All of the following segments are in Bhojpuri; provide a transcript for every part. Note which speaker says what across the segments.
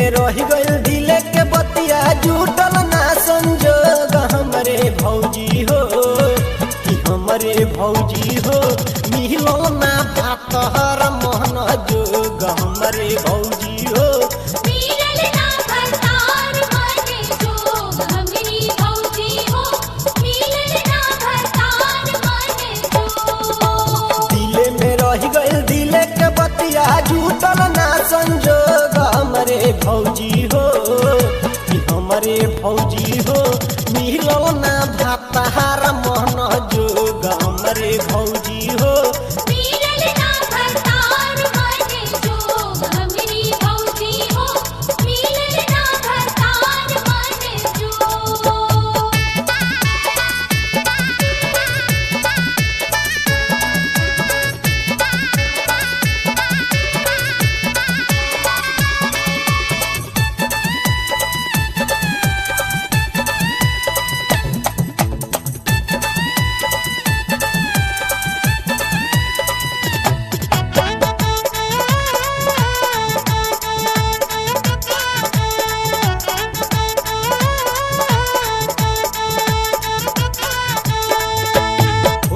Speaker 1: में रह गइल दिले के बतिया जुटल ना संजोग हमरे भौजी हो कि हमरे भौजी हो मिलो ना भातहर मोहन जोग हमरे भौजी हो
Speaker 2: मिलल ना भरतार मने जोग हमरी भौजी हो मिलल ना भरतार मने जोग
Speaker 1: दिले में रह गइल दिले के बतिया जुटल ना संजोग हमरे भौजी हो कि हमरे भौजी हो मिलो ना भातहर मोहन जोग हमरे भौजी हो
Speaker 2: मिलल ना भरतार मने जोग हमरी भौजी हो मिलल ना भरतार मने जोग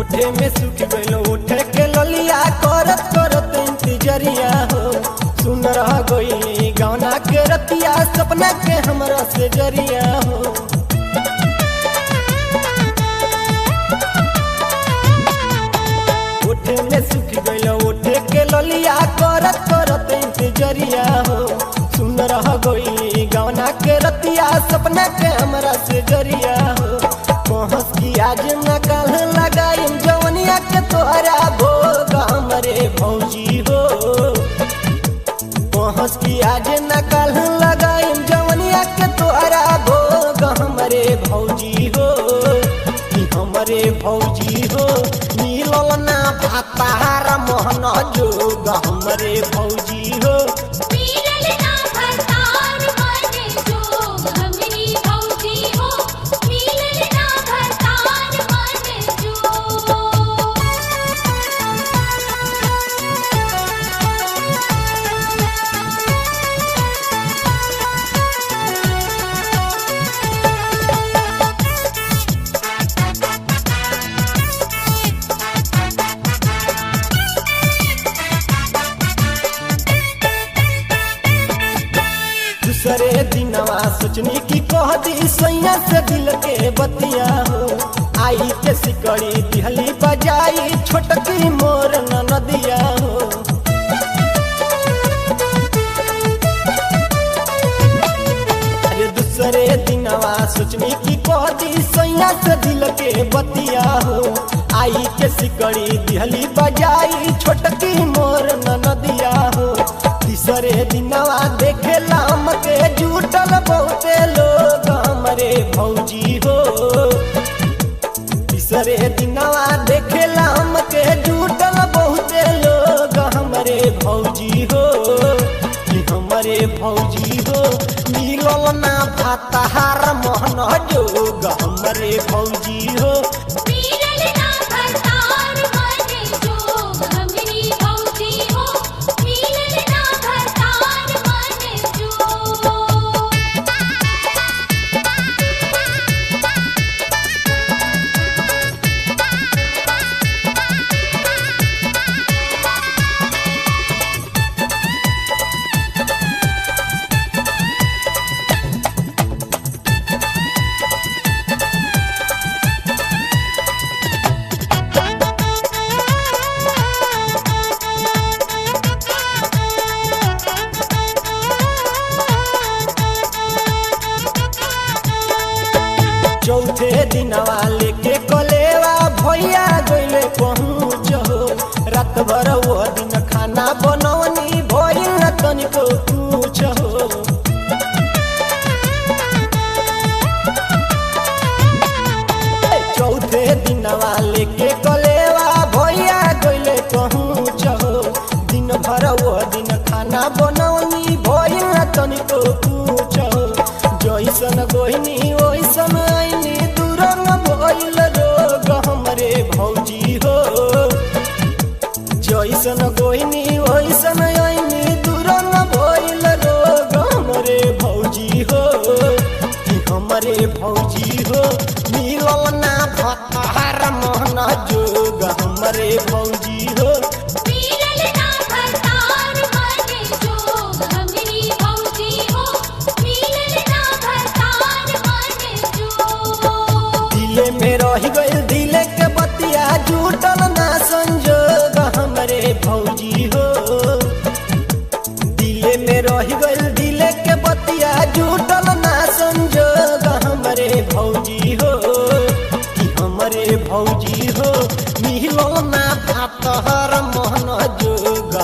Speaker 1: उठे में सुख गइलो उठे के ललिया करत करत इंतजरिया हो सुन रह गई गाना के रतिया सपना के हमरा से जरिया हो उठे में सुख गइलो उठे के ललिया करत करत इंतजरिया हो सुन रह गई गाना के रतिया सपना के हमरा से जरिया हो पहुँच की आज न कल लगाई जवनिया के तोहरा भोग हमरे भौजी हो पहुँच की आज न कल लगाई जवनिया के तोहरा भोग हमरे भौजी हो कि हमरे भौजी हो मिलल ना भातार मोहन जोग हमरे भौजी हो
Speaker 2: मिलल ना भरतार मने जोग हमरी भौजी हो मिलल ना भरतार मने जोग
Speaker 1: दूसरे दिनवा सोचनी की कह दी सैया से दिल के बतिया हो आई के सिकड़ी दिहली बजाई छोटकी मोर नदिया हो अरे दूसरे दिनवा सोचनी की कह दी सैया से दिल के बतिया हो आई के सिकड़ी दिहली बजाई छोटकी मोर नदिया हो तीसरे दिनवा देखे लाम के जुटल बहुते लोग हमरे भौजी हो तीसरे दिनवा देखे लाम के जुटल बहुते लोग हमरे भौजी हो कि हमरे भौजी हो मिलल ना भातार मोहन जोग हमरे भौजी हो
Speaker 2: मिलल ना भरतार मने जोग हमरी भौजी हो मिलल ना भरतार मने जोग
Speaker 1: चौथे दिनवा लेके कलेवा भैया गइले पहुँच हो रात भर वो दिन खाना बनवनी भइल न तनिको कुछ हो चौथे दिनवा लेके कलेवा भैया गइले पहुँच हो दिन भर वो दिन खाना बनवनी भइल न तनिको कुछ हो जैसन गोहिनी ओइसन आइनी दूरंग भइल रोग हमरे भौजी हो जैसन गोहिनी ओइसन हमरे भौजी हो मिलल ना भतार मन जोग हमरे भौजी हो
Speaker 2: मिलल ना भरतार मन जोग हमरी भौजी हो मिलल ना भरतार मन जोग
Speaker 1: दिले में रह गइल दिले के बतिया जुटल ना संजोग हमरे भौजी हो दिले में रह गइल दिले के बतिया जुटल ना संजोग हमरे भौजी हो कि हमरे भौजी हो मिलल ना भातहर मन जोग